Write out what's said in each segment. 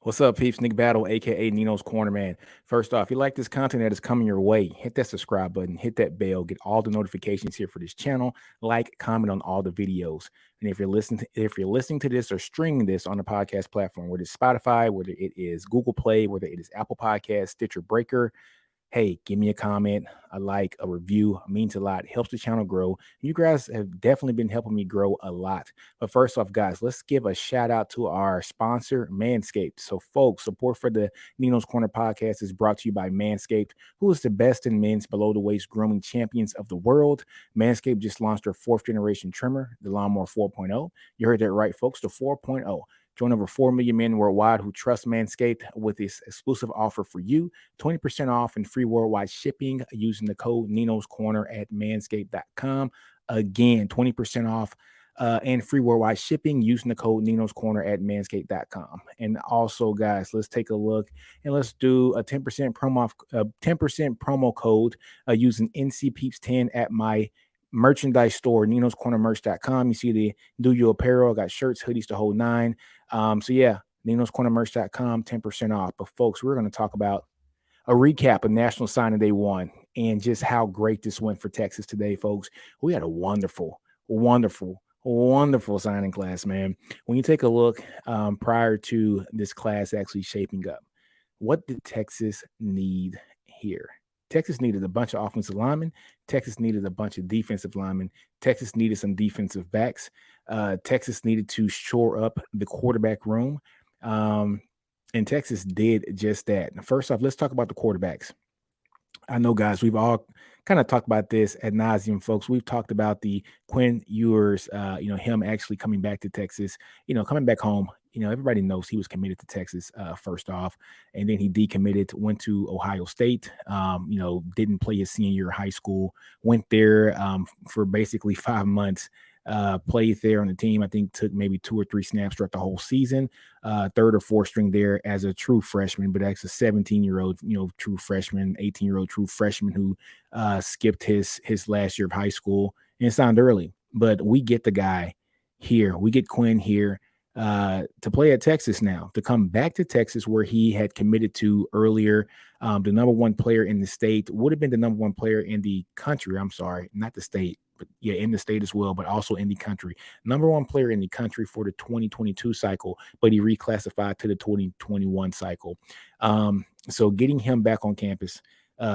What's up, peeps? Nick Battle, aka NinosCorner, man. First off, if you like this content that is coming your way, hit that subscribe button, hit that bell, get all the notifications here for this channel, like, comment on all the videos. And if you're listening to this or streaming this on the podcast platform, whether it's Spotify, whether it is Google Play, whether it is Apple Podcast, Stitcher Breaker, hey, give me a comment, a like, a review. It means a lot. It helps the channel grow. You guys have definitely been helping me grow a lot. But first off, guys, let's give a shout out to our sponsor, Manscaped. So, folks, support for the Nino's Corner podcast is brought to you by Manscaped, who is the best in men's below the waist grooming champions of the world. Manscaped just launched their fourth generation trimmer, the Lawnmower 4.0. You heard that right, folks, the 4.0. Join over 4 million men worldwide who trust Manscaped with this exclusive offer for you, 20% off and free worldwide shipping using the code NinosCorner at manscaped.com. Again, 20% off and free worldwide shipping using the code NinosCorner at manscaped.com. And also, guys, let's take a look and let's do a 10% promo code using NCPeeps10 at my merchandise store, NinosCornerMerch.com. You see the Do You apparel, got shirts, hoodies, the whole nine. So yeah, NinosCornerMerch.com, 10% off. But folks, we're going to talk about a recap of National Signing Day 1 and just how great this went for Texas today, folks. We had a wonderful signing class, man. When you take a look prior to this class actually shaping up, what did Texas need here? Texas needed a bunch of offensive linemen. Texas needed a bunch of defensive linemen. Texas needed some defensive backs. Texas needed to shore up the quarterback room. And Texas did just that. First off, let's talk about the quarterbacks. I know, guys, we've all kind of talked about this ad nauseum, folks. We've talked about the Quinn Ewers, him actually coming back to Texas, coming back home. Everybody knows he was committed to Texas first off, and then he decommitted, went to Ohio State, didn't play his senior year of high school, went there for basically 5 months, played there on the team. I think took maybe 2 or 3 snaps throughout the whole season, third or fourth string there as a true freshman, but that's a 17-year-old, true freshman, 18-year-old true freshman who skipped his last year of high school and signed early. But we get the guy here. We get Quinn here to play at Texas now, to come back to Texas where he had committed to earlier. The number one player in the state, would have been the number one player in the country. I'm sorry, not the state, but yeah, in the state as well, but also in the country. Number one player in the country for the 2022 cycle, but he reclassified to the 2021 cycle. So getting him back on campus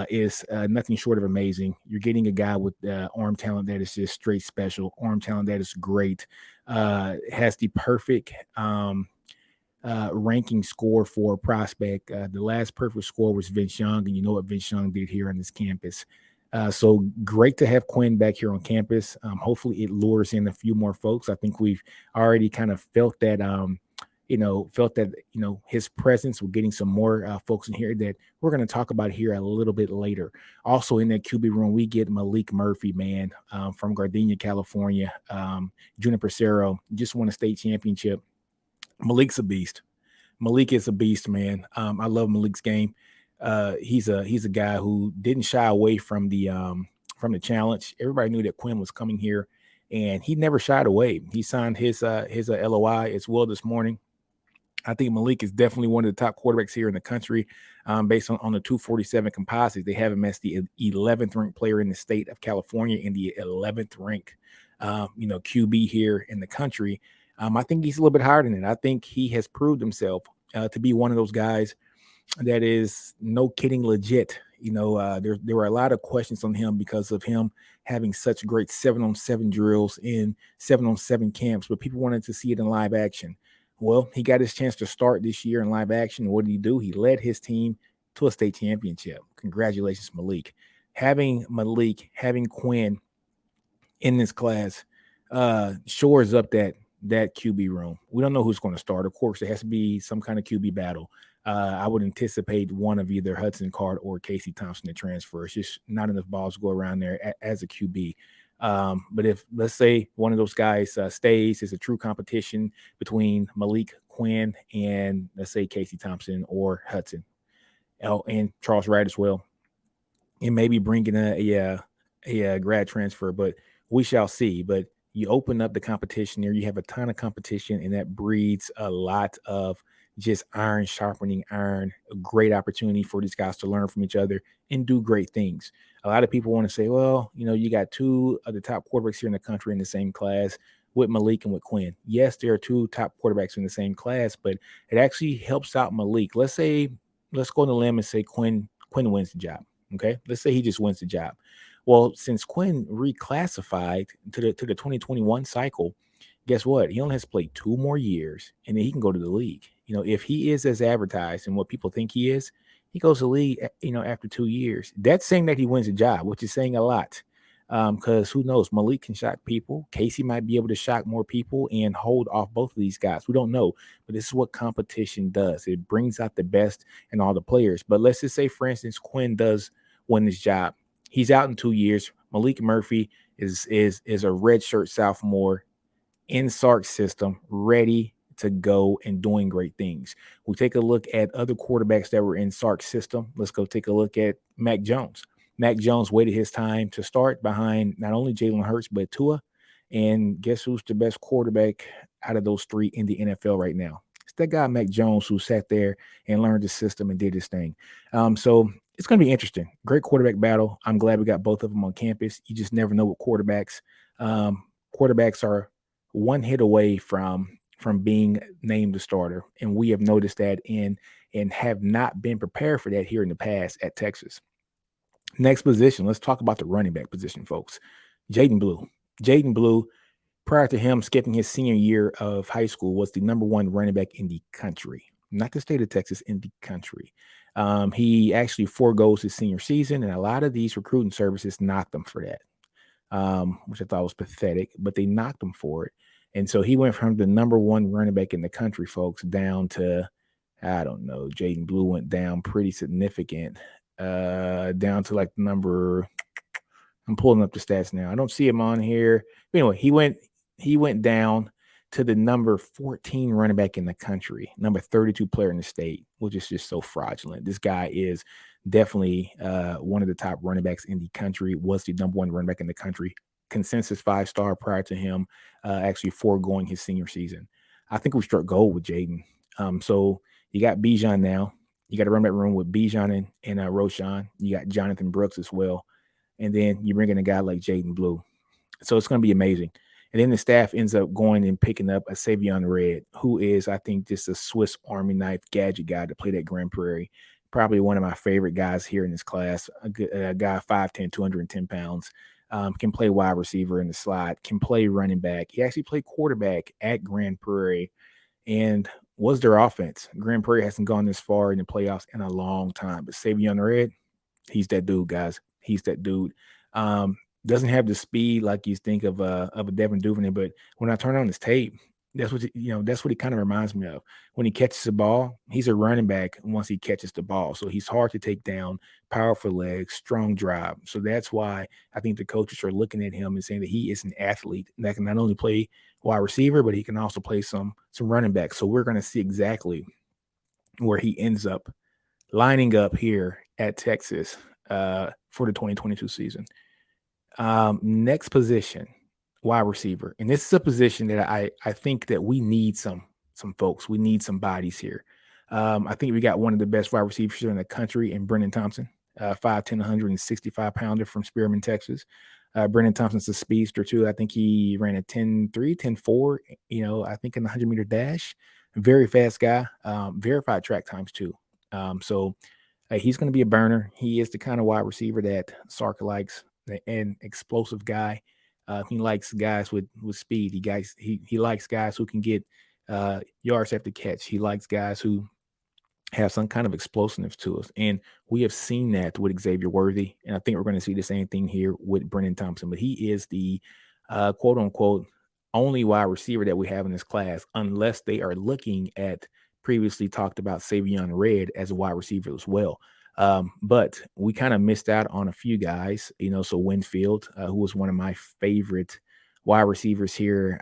is nothing short of amazing. You're getting a guy with arm talent that is just straight special, arm talent that is great, has the perfect ranking score for a prospect. The last perfect score was Vince Young, and you know what Vince Young did here on this campus. So great to have Quinn back here on campus. Hopefully it lures in a few more folks. I think we've already kind of felt that, his presence. We're getting some more folks in here that we're going to talk about here a little bit later. Also in that QB room, we get Malik Murphy, man, from Gardenia, California. Juniper Cerro just won a state championship. Malik's a beast. Malik is a beast, man. I love Malik's game. He's a guy who didn't shy away from the challenge. Everybody knew that Quinn was coming here, and he never shied away. He signed his LOI as well this morning. I think Malik is definitely one of the top quarterbacks here in the country, based on the 247 composites. They have him as the 11th ranked player in the state of California and the 11th ranked, QB here in the country. I think he's a little bit higher than it. I think he has proved himself to be one of those guys that is no kidding legit. There were a lot of questions on him because of him having such great 7-on-7 drills in 7-on-7 camps, but people wanted to see it in live action. Well, he got his chance to start this year in live action. What did he do? He led his team to a state championship. Congratulations, Malik. Having Quinn in this class shores up that QB room. We don't know who's going to start. Of course, there has to be some kind of QB battle. I would anticipate one of either Hudson Card or Casey Thompson to transfer. It's just not enough balls to go around there as a QB. But if, let's say, one of those guys stays, it's a true competition between Malik, Quinn, and let's say Casey Thompson or Hudson, and Charles Wright as well. And maybe bringing a grad transfer, but we shall see. But you open up the competition there, you have a ton of competition, and that breeds a lot of just iron sharpening iron. A great opportunity for these guys to learn from each other and do great things. A lot of people want to say, well, you got two of the top quarterbacks here in the country in the same class with Malik and with Quinn. Yes, there are two top quarterbacks in the same class, but it actually helps out Malik. Let's go on the limb and say Quinn wins the job. Okay, let's say he just wins the job. Well, since Quinn reclassified to the 2021 cycle, guess what? He only has to play 2 more years, and then he can go to the league. If he is as advertised and what people think he is, he goes to the league. After 2 years, that's saying that he wins the job, which is saying a lot. Because who knows? Malik can shock people. Casey might be able to shock more people and hold off both of these guys. We don't know, but this is what competition does. It brings out the best in all the players. But let's just say, for instance, Quinn does win this job. He's out in 2 years. Malik Murphy is a redshirt sophomore in Sark's system, ready to go and doing great things. We take a look at other quarterbacks that were in Sark's system. Let's go take a look at Mac Jones. Mac Jones waited his time to start behind not only Jalen Hurts, but Tua. And guess who's the best quarterback out of those three in the NFL right now? It's that guy, Mac Jones, who sat there and learned the system and did his thing. So it's going to be interesting. Great quarterback battle. I'm glad we got both of them on campus. You just never know what quarterbacks. Quarterbacks are one hit away from being named the starter, and we have noticed that and have not been prepared for that here in the past at Texas. Next position, let's talk about the running back position, folks. Jaden Blue. Jaden Blue, prior to him skipping his senior year of high school, was the number one running back in the country, not the state of Texas, in the country. He actually foregoes his senior season, and a lot of these recruiting services knocked him for that, which I thought was pathetic, but they knocked him for it. And so he went from the number one running back in the country, folks, down to, I don't know, Jaden Blue went down pretty significant, down to like number, I'm pulling up the stats now. I don't see him on here. But anyway, he went down to the number 14 running back in the country, number 32 player in the state, which is just so fraudulent. This guy is definitely one of the top running backs in the country, was the number one running back in the country, consensus 5-star prior to him actually foregoing his senior season. I think we struck gold with Jaden. So you got Bijan now. You got a run back room with Bijan and Roshan. You got Jonathan Brooks as well. And then you bring in a guy like Jaden Blue. So it's going to be amazing. And then the staff ends up going and picking up a Savion Red, who is, I think, just a Swiss Army knife gadget guy to play at Grand Prairie. Probably one of my favorite guys here in this class. A guy 5'10", 210 pounds. Can play wide receiver in the slot, can play running back. He actually played quarterback at Grand Prairie and was their offense. Grand Prairie hasn't gone this far in the playoffs in a long time. But Savion Red, he's that dude, guys. He's that dude. Doesn't have the speed like you think of a Devin Duvernay, but when I turn on his tape, that's what he kind of reminds me of. When he catches the ball, he's a running back once he catches the ball. So he's hard to take down, powerful legs, strong drive. So that's why I think the coaches are looking at him and saying that he is an athlete that can not only play wide receiver, but he can also play some running back. So we're going to see exactly where he ends up lining up here at Texas for the 2022 season. Next position, wide receiver, and this is a position that I think that we need some folks. We need some bodies here. I think we got one of the best wide receivers in the country in Brendan Thompson, 5'10", 165-pounder from Spearman, Texas. Brendan Thompson's a speedster too. I think he ran a 10.3, 10.4, I think in the 100-meter dash. Very fast guy, verified track times too. So he's going to be a burner. He is the kind of wide receiver that Sark likes, an explosive guy. He likes guys with speed. He likes guys who can get yards after catch. He likes guys who have some kind of explosiveness to us. And we have seen that with Xavier Worthy. And I think we're going to see the same thing here with Brendan Thompson. But he is the quote unquote only wide receiver that we have in this class, unless they are looking at previously talked about Savion Red as a wide receiver as well. But we kind of missed out on a few guys, so Winfield, who was one of my favorite wide receivers here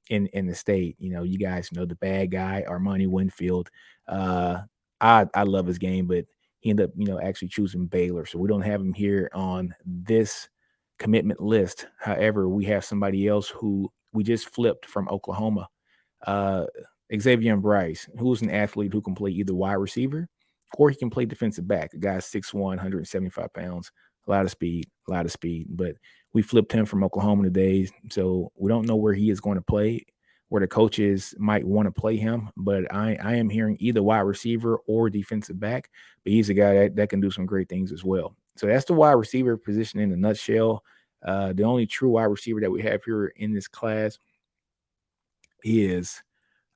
in the state. You guys know the bad guy, Armani Winfield. I love his game, but he ended up, actually choosing Baylor. So we don't have him here on this commitment list. However, we have somebody else who we just flipped from Oklahoma. Xavier Bryce, who's an athlete who can play either wide receiver or he can play defensive back. The guy's 6'1", 175 pounds, a lot of speed, a lot of speed. But we flipped him from Oklahoma today, so we don't know where he is going to play, where the coaches might want to play him. But I am hearing either wide receiver or defensive back. But he's a guy that can do some great things as well. So that's the wide receiver position in a nutshell. The only true wide receiver that we have here in this class is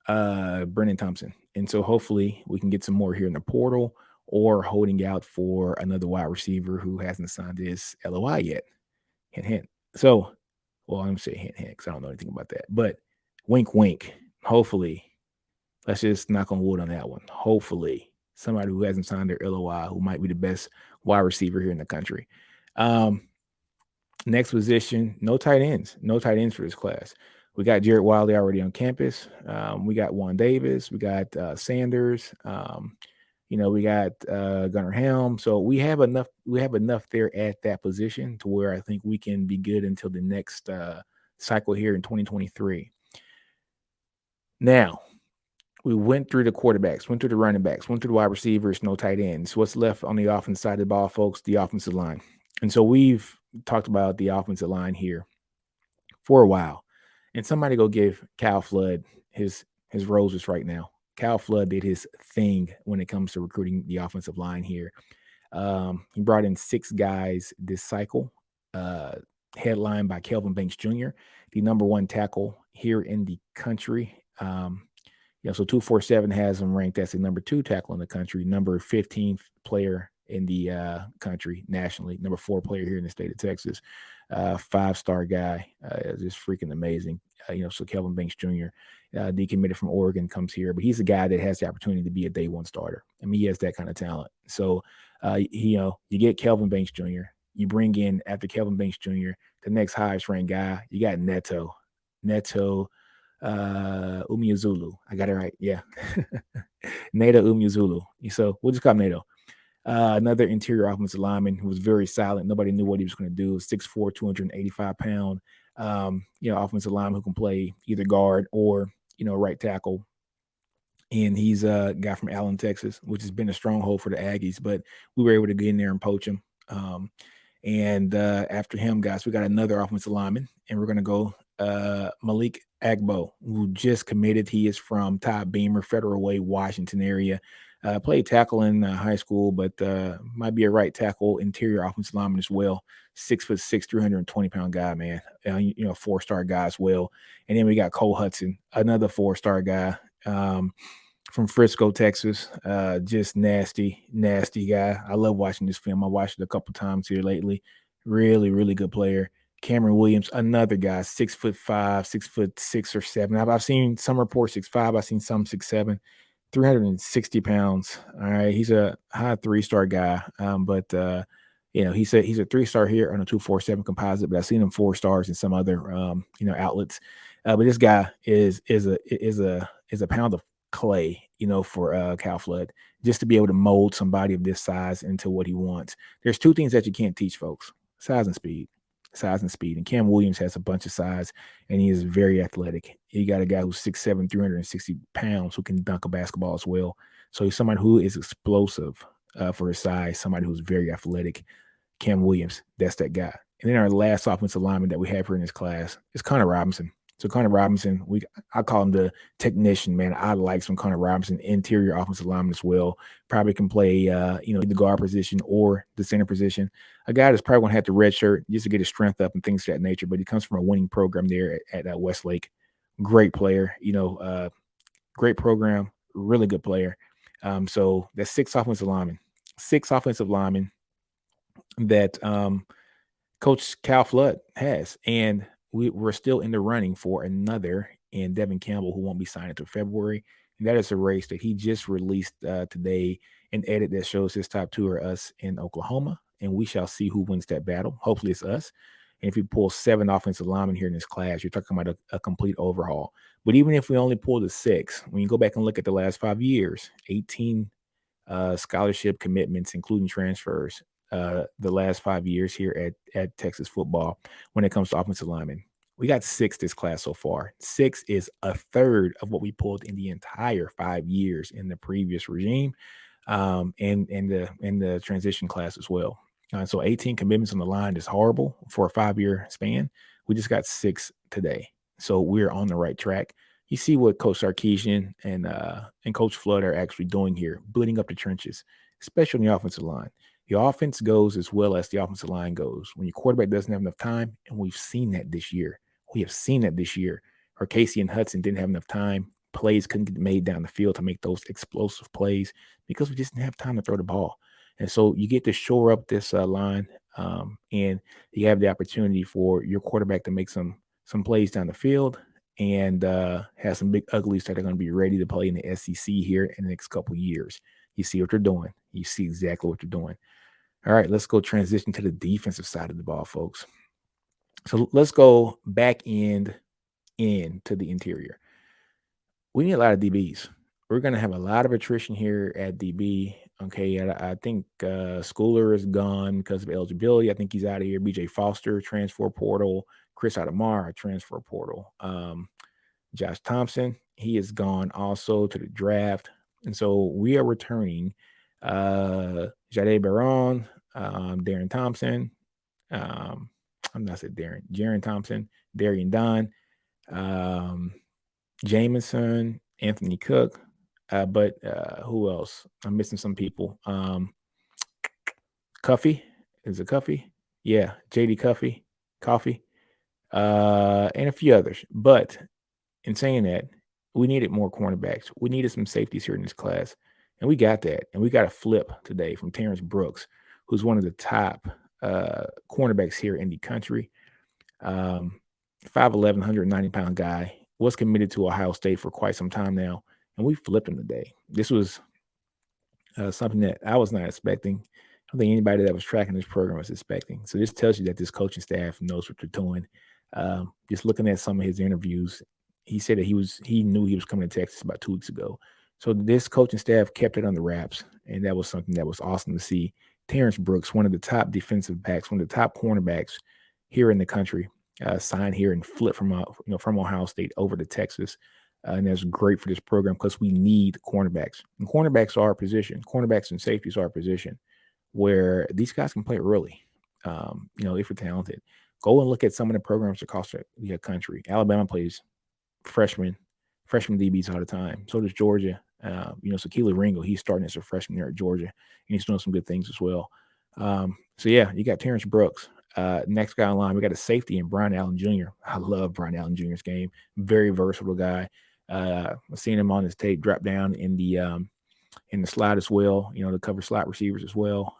Brennan Thompson. And so hopefully we can get some more here in the portal or holding out for another wide receiver who hasn't signed his LOI yet. Hint, hint. So, well, I'm going to say hint, hint because I don't know anything about that. But wink, wink. Hopefully, let's just knock on wood on that one. Hopefully, somebody who hasn't signed their LOI who might be the best wide receiver here in the country. Next position, no tight ends. No tight ends for this class. We got Jared Wiley already on campus. We got Juan Davis. We got Sanders. We got Gunnar Helm. So we have enough. We have enough there at that position to where I think we can be good until the next cycle here in 2023. Now, we went through the quarterbacks, went through the running backs, went through the wide receivers, no tight ends. What's left on the offensive side of the ball, folks? The offensive line. And so we've talked about the offensive line here for a while. And somebody go give Cal Flood his roses right now. Cal Flood did his thing when it comes to recruiting the offensive line here. He brought in 6 guys this cycle, headlined by Kelvin Banks Jr., the number 1 tackle here in the country. So 247 has him ranked as the number 2 tackle in the country, number 15th player in the country nationally, number 4 player here in the state of Texas, 5-star guy, just freaking amazing. So Kelvin Banks Jr., decommitted from Oregon, comes here, but he's a guy that has the opportunity to be a day 1 starter. I mean, he has that kind of talent. So, you get Kelvin Banks Jr., you bring in after Kelvin Banks Jr., the next highest ranked guy, you got Neto Umeozulu. I got it right. Yeah. Neto Umeozulu. So we'll just call him Neto. Another interior offensive lineman who was very silent. Nobody knew what he was going to do. 6'4", 285-pound, offensive lineman who can play either guard or, right tackle. And he's a guy from Allen, Texas, which has been a stronghold for the Aggies, but we were able to get in there and poach him. And after him, guys, we got another offensive lineman, and we're going to go Malik Agbo, who just committed. He is from Todd Beamer, Federal Way, Washington area. Played tackle in high school, but might be a right tackle, interior offensive lineman as well. 6'6", 320-pound guy, man. 4-star guy as well. And then we got Cole Hudson, another 4-star guy from Frisco, Texas. Just nasty guy. I love watching this film. I watched it a couple times here lately. Really, really good player. Cameron Williams, another guy, 6'5", 6'6" or 7. I've seen some reports 6'5". I've seen some 6'7". 360 pounds. All right. He's a high 3-star guy. But he's a 3-star here on a 247 composite, but I've seen him 4 stars in some other, outlets. But this guy is a pound of clay, for Cal Flood, just to be able to mold somebody of this size into what he wants. There's 2 things that you can't teach folks: size and speed. And Cam Williams has a bunch of size, and he is very athletic. You got a guy who's 6'7", 360 pounds who can dunk a basketball as well. So he's somebody who is explosive for his size, somebody who's very athletic. Cam Williams, that's that guy. And then our last offensive lineman that we have here in this class is Connor Robinson. So Connor Robinson, I call him the technician, man. I like some Connor Robinson, interior offensive lineman as well. Probably can play, the guard position or the center position. A guy that's probably going to have to redshirt just to get his strength up and things of that nature. But he comes from a winning program there at Westlake. Great player, great program, really good player. So that's 6 offensive linemen. 6 offensive linemen that Coach Cal Flood has. And we're still in the running for another, and Devin Campbell, who won't be signed until February. And that is a race that he just released today, an edit that shows his top 2 are us in Oklahoma. And we shall see who wins that battle. Hopefully it's us. And if you pull 7 offensive linemen here in this class, you're talking about a complete overhaul. But even if we only pull the 6, when you go back and look at the last 5 years, 18 scholarship commitments, including transfers, the last 5 years here at Texas football when it comes to offensive linemen. We got 6 this class so far. 6 is a third of what we pulled in the entire 5 years in the previous regime, and the transition class as well. So 18 commitments on the line is horrible for a 5-year span. We just got 6 today, so we're on the right track. You see what Coach Sarkeesian and Coach Flood are actually doing here, building up the trenches, especially on the offensive line. The offense goes as well as the offensive line goes. When your quarterback doesn't have enough time, and we've seen that this year. We have seen that this year. Or Casey and Hudson didn't have enough time. Plays couldn't get made down the field to make those explosive plays because we just didn't have time to throw the ball. And so you get to shore up this line, and you have the opportunity for your quarterback to make some plays down the field and have some big uglies that are going to be ready to play in the SEC here in the next couple of years. You see what they're doing. You see exactly what they're doing. All right, let's go transition to the defensive side of the ball, folks. So let's go back end in to the interior. We need a lot of DBs. We're going to have a lot of attrition here at DB. Okay, I think Schooler is gone because of eligibility. I think he's out of here. BJ Foster, transfer portal. Chris Adamar, transfer portal. Josh Thompson, he is gone also to the draft. And so we are returning Jade Baron, Darren Thompson. I'm not saying Darren. Jaron Thompson, Darian Don, Jameson, Anthony Cook. But who else? I'm missing some people. Cuffy. Is it Cuffy? Yeah, JD Cuffy, Coffee, and a few others. But in saying that, we needed more cornerbacks. We needed some safeties here in this class, and we got that. And we got a flip today from Terrence Brooks, who's one of the top cornerbacks here in the country. 5'11", 190-pound guy, was committed to Ohio State for quite some time now, and we flipped him today. This was something that I was not expecting. I don't think anybody that was tracking this program was expecting. So this tells you that this coaching staff knows what they're doing. Just looking at some of his interviews, he said that he knew he was coming to Texas about 2 weeks ago. So this coaching staff kept it under wraps, and that was something that was awesome to see. Terrence Brooks, one of the top defensive backs, one of the top cornerbacks here in the country, signed here and flipped from Ohio State over to Texas. And that's great for this program because we need cornerbacks. And cornerbacks are a position. Cornerbacks and safeties are a position where these guys can play early, if you're talented. Go and look at some of the programs across the country. Alabama plays freshman DBs all the time. So does Georgia. So Keely Ringo, he's starting as a freshman there at Georgia, and he's doing some good things as well. You got Terrence Brooks. Next guy on line, we got a safety in Brian Allen Jr. I love Brian Allen Jr.'s game. Very versatile guy. I've seen him on his tape drop down in the slot as well, to cover slot receivers as well.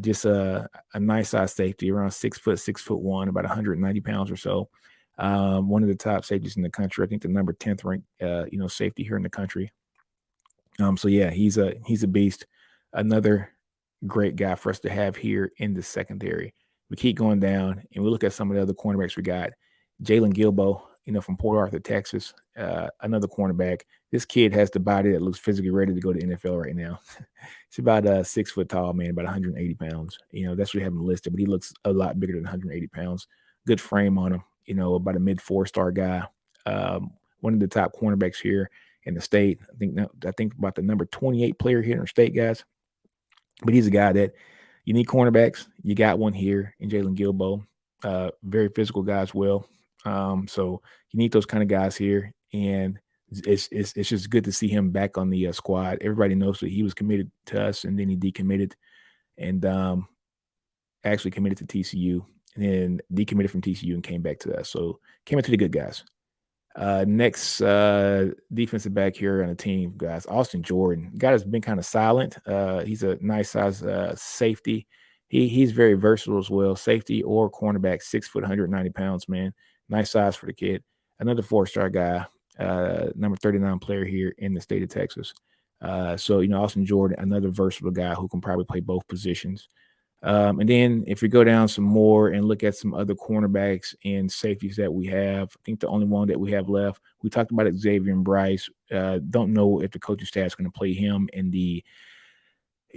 Just a nice size safety, around 6 foot, 6'1", about 190 pounds or so. One of the top safeties in the country. I think the number 10th ranked, safety here in the country. He's a beast. Another great guy for us to have here in the secondary. We keep going down and we look at some of the other cornerbacks we got. Jalen Gilbo, from Port Arthur, Texas, another cornerback. This kid has the body that looks physically ready to go to NFL right now. He's about 6 foot tall, man, about 180 pounds. That's what we have him listed, but he looks a lot bigger than 180 pounds. Good frame on him, about a mid 4-star guy. One of the top cornerbacks here in the state. I think about the number 28 player here in our state, guys. But he's a guy that you need cornerbacks. You got one here in Jalen Gilbo. Very physical guy as well. So you need those kind of guys here. And it's just good to see him back on the squad. Everybody knows that he was committed to us, and then he decommitted and actually committed to TCU, and then decommitted from TCU and came back to us. So came into the good guys. Next defensive back here on the team, guys, Austin Jordan. Guy has been kind of silent. He's a nice size safety. He's very versatile as well. Safety or cornerback, 6 foot, 190 pounds, man. Nice size for the kid. Another 4-star guy, number 39 player here in the state of Texas. Austin Jordan, another versatile guy who can probably play both positions. And then if we go down some more and look at some other cornerbacks and safeties that we have, I think the only one that we have left, we talked about Xavier and Bryce. Don't know if the coaching staff is going to play him in the,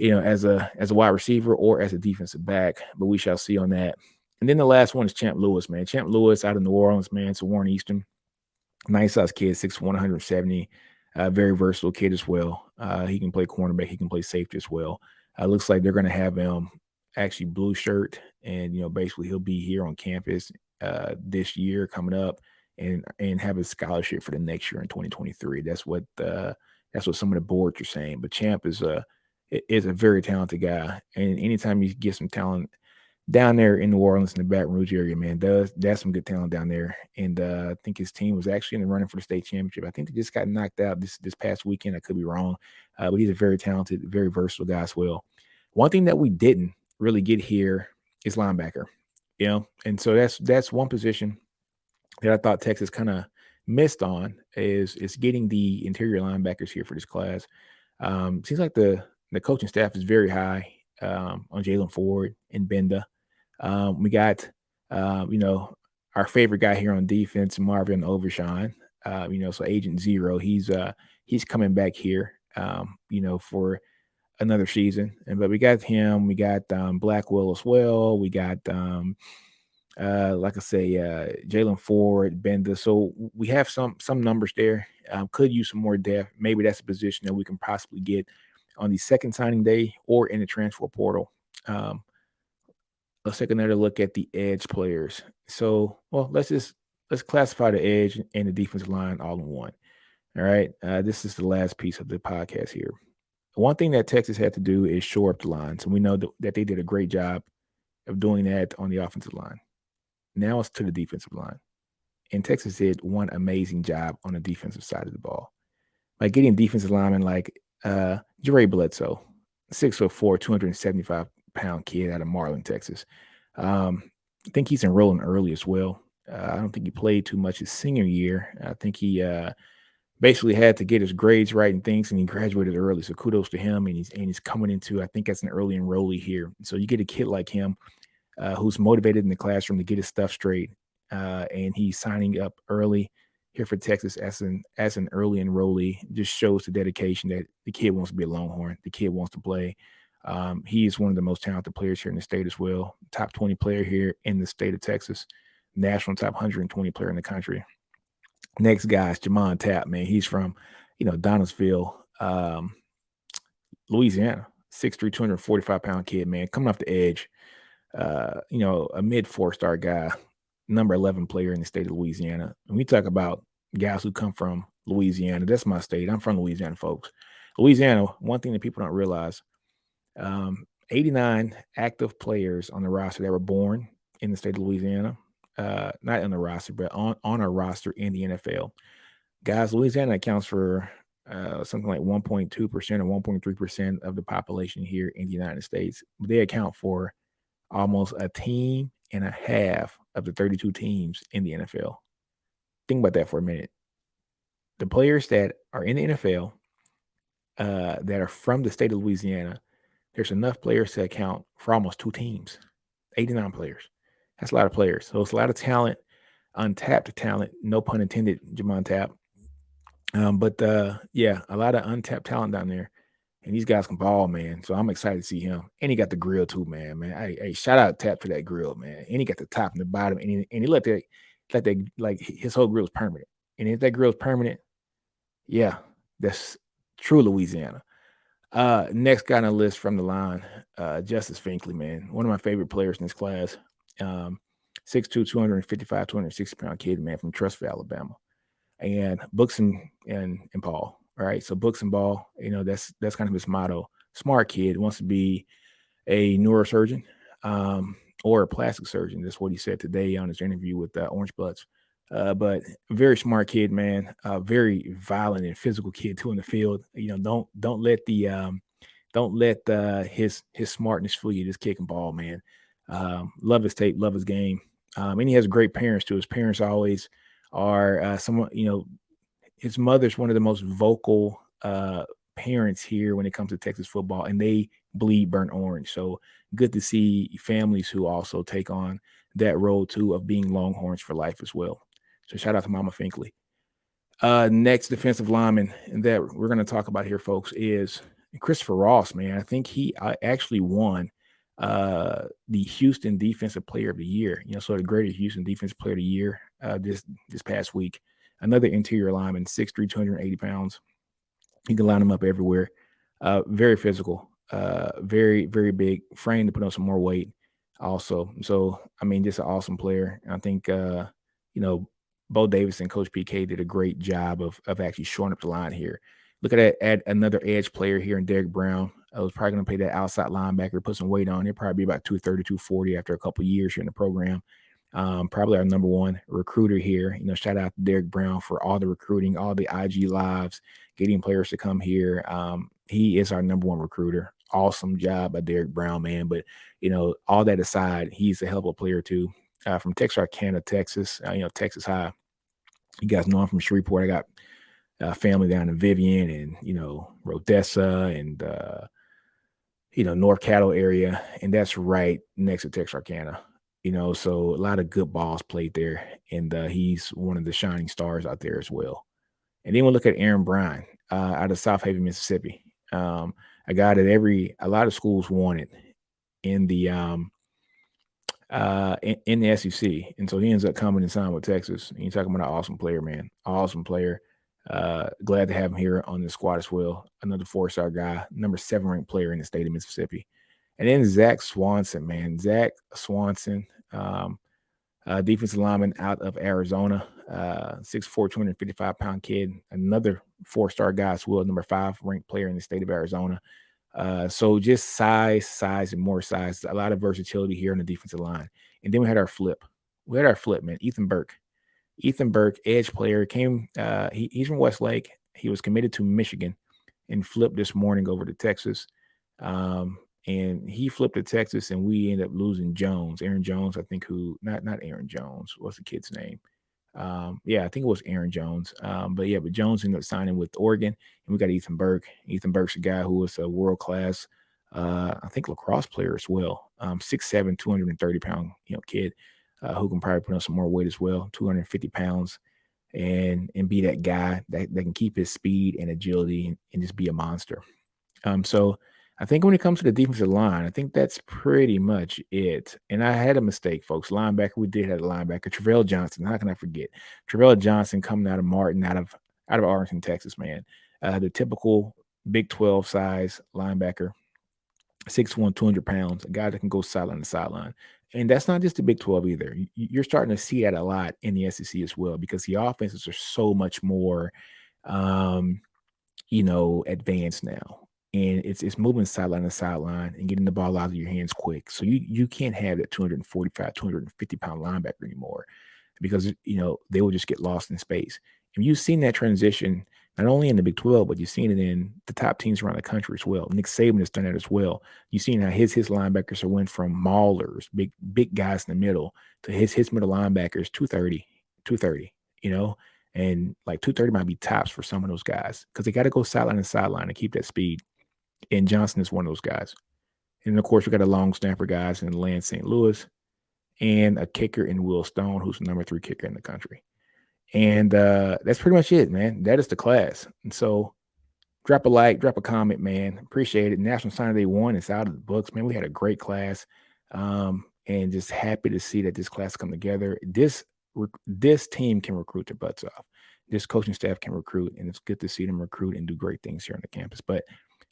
as a wide receiver or as a defensive back, but we shall see on that. And then the last one is Champ Lewis, man. Champ Lewis out of New Orleans, man. It's a Warren Eastern. Nice size kid, 6'1", 170. Very versatile kid as well. He can play cornerback. He can play safety as well. Looks like they're going to have him actually blue shirt, and basically he'll be here on campus this year coming up, and have a scholarship for the next year in 2023. That's what some of the boards are saying. But Champ is a very talented guy, and anytime you get some talent down there in New Orleans in the Baton Rouge area, man, that's some good talent down there. And I think his team was actually in the running for the state championship. I think they just got knocked out this past weekend. I could be wrong, but he's a very talented, very versatile guy as well. One thing that we didn't really get here is linebacker, and so that's one position that I thought Texas kind of missed on is getting the interior linebackers here for this class. Seems like the coaching staff is very high on Jalen Ford and Benda. We got, our favorite guy here on defense, Marvin Overshawn. So Agent Zero, he's coming back here, for another season. But we got him. We got Blackwell as well. We got, like I say, Jalen Ford, Benda. So we have some numbers there. Could use some more depth. Maybe that's a position that we can possibly get on the second signing day or in the transfer portal. Let's take another look at the edge players. So, well, let's classify the edge and the defensive line all in one. All right. This is the last piece of the podcast here. One thing that Texas had to do is shore up the lines, and we know that they did a great job of doing that on the offensive line. Now it's to the defensive line, and Texas did one amazing job on the defensive side of the ball, like getting defensive linemen like Jere Bledsoe, 6'4", 275-pound kid out of Marlin, Texas. I think he's enrolling early as well. I don't think he played too much his senior year. I think he basically had to get his grades right and things, and he graduated early. So kudos to him, and he's coming into, I think, as an early enrollee here. So you get a kid like him who's motivated in the classroom to get his stuff straight, and he's signing up early here for Texas as an early enrollee. Just shows the dedication that the kid wants to be a Longhorn. The kid wants to play. He is one of the most talented players here in the state as well. Top 20 player here in the state of Texas. National top 120 player in the country. Next guy is Jamon Tapp, man. He's from, Donosville, Louisiana. 6'3", 245-pound kid, man. Coming off the edge. A mid 4-star guy, number 11 player in the state of Louisiana. And we talk about guys who come from Louisiana. That's my state. I'm from Louisiana, folks. Louisiana, one thing that people don't realize, 89 active players on the roster that were born in the state of Louisiana. Not on the roster, but on our roster in the NFL. Guys, Louisiana accounts for something like 1.2% or 1.3% of the population here in the United States. They account for almost a team and a half of the 32 teams in the NFL. Think about that for a minute. The players that are in the NFL that are from the state of Louisiana, there's enough players to account for almost 2 teams, 89 players. That's a lot of players. So it's a lot of talent, untapped talent, no pun intended, Jamon Tapp. But a lot of untapped talent down there. And these guys can ball, man. So I'm excited to see him. And he got the grill too, man. Hey, shout out Tap for that grill, man. And he got the top and the bottom. And he let that like his whole grill is permanent. And if that grill is permanent, yeah, that's true Louisiana. Next guy on the list from the line, Justice Finkley, man. One of my favorite players in this class. 6'2", 255, 260-pound kid, man, from Trussville, Alabama. And Books and Paul. All right. So Books and Ball, that's kind of his motto. Smart kid, wants to be a neurosurgeon or a plastic surgeon. That's what he said today on his interview with Orange Bloods. But very smart kid, man. Very violent and physical kid too in the field. Don't let his smartness fool you. Just kicking ball, man. Love his tape, love his game. And he has great parents too. His parents always are someone, his mother's one of the most vocal parents here when it comes to Texas football, and they bleed burnt orange. So good to see families who also take on that role too of being Longhorns for life as well. So shout out to Mama Finkley. Next defensive lineman that we're going to talk about here, folks, is Christopher Ross, man. I think he actually won the Houston Defensive Player of the Year. So the greatest Houston Defensive Player of the Year this past week. Another interior lineman, 6'3", 280 pounds. You can line him up everywhere. Very physical, very, very big, frame to put on some more weight also. So, I mean, just an awesome player. I think, you know, Bo Davis and Coach PK did a great job of actually shoring up the line here. Look at that, add another edge player here in Derek Brown. I was probably going to play that outside linebacker, put some weight on. He'll probably be about 230, 240 after a couple of years here in the program. Probably our number one recruiter here. Shout out to Derek Brown for all the recruiting, all the IG lives, getting players to come here. He is our number one recruiter. Awesome job by Derek Brown, man. But all that aside, he's a hell of a player too. From Texarkana, Texas. Texas High. You guys know I'm from Shreveport. I got family down in Vivian and Rodessa and North Cattle area, and that's right next to Texarkana. So a lot of good balls played there, and he's one of the shining stars out there as well. And then we'll look at Aaron Bryan out of South Haven, Mississippi. A guy that a lot of schools wanted in the in the SEC, and so he ends up coming and signing with Texas. And you're talking about an awesome player, man, awesome player. Glad to have him here on the squad as well. Another 4-star guy, number 7 ranked player in the state of Mississippi. And then Zach Swanson, man, Zach Swanson, defensive lineman out of Arizona, 6'4", 255-pound kid, another 4-star guy as well, number 5 ranked player in the state of Arizona. So just size, and more size, a lot of versatility here on the defensive line. And then we had our flip. Man, Ethan Burke, edge player, he's from Westlake. He was committed to Michigan and flipped this morning over to Texas. And he flipped to Texas, and we ended up losing Aaron Jones, I think, not Aaron Jones. What's the kid's name? I think it was Aaron Jones. But Jones ended up signing with Oregon, and we got Ethan Burke. Ethan Burke's a guy who was a world-class, I think, lacrosse player as well. 6'7", 230-pound, kid who can probably put on some more weight as well, 250 pounds, and be that guy that can keep his speed and agility and just be a monster. So I think when it comes to the defensive line, I think that's pretty much it. And I had a mistake, folks. Linebacker, we did have a linebacker, Travell Johnson. How can I forget? Travell Johnson coming out of Martin, out of Arlington, Texas, man. The typical Big 12 size linebacker, 6'1", 200 pounds, a guy that can go sideline to sideline. And that's not just the Big 12 either. You're starting to see that a lot in the SEC as well, because the offenses are so much more, advanced now. And it's moving sideline to sideline and getting the ball out of your hands quick. So you can't have that 245, 250-pound linebacker anymore, because they will just get lost in space. And you've seen that transition not only in the Big 12, but you've seen it in the top teams around the country as well. Nick Saban has done that as well. You've seen how his linebackers went from maulers, big guys in the middle, to his middle linebackers 230, and like 230 might be tops for some of those guys, because they got to go sideline to sideline to keep that speed. And Johnson is one of those guys. And of course, we got a long snapper guys in Lance St. Louis, and a kicker in Will Stone, who's the number 3 kicker in the country. And that's pretty much it, man. That is the class. And so drop a like, drop a comment, man. Appreciate it. National Signing Day 1 is out of the books, man. We had a great class. And just happy to see that this class come together. This team can recruit their butts off. This coaching staff can recruit, and it's good to see them recruit and do great things here on the campus. But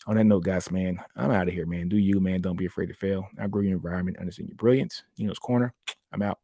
on that note, guys, man, I'm out of here, man. Do you, man. Don't be afraid to fail. Outgrow your environment. Understand your brilliance. NinosCorner. I'm out.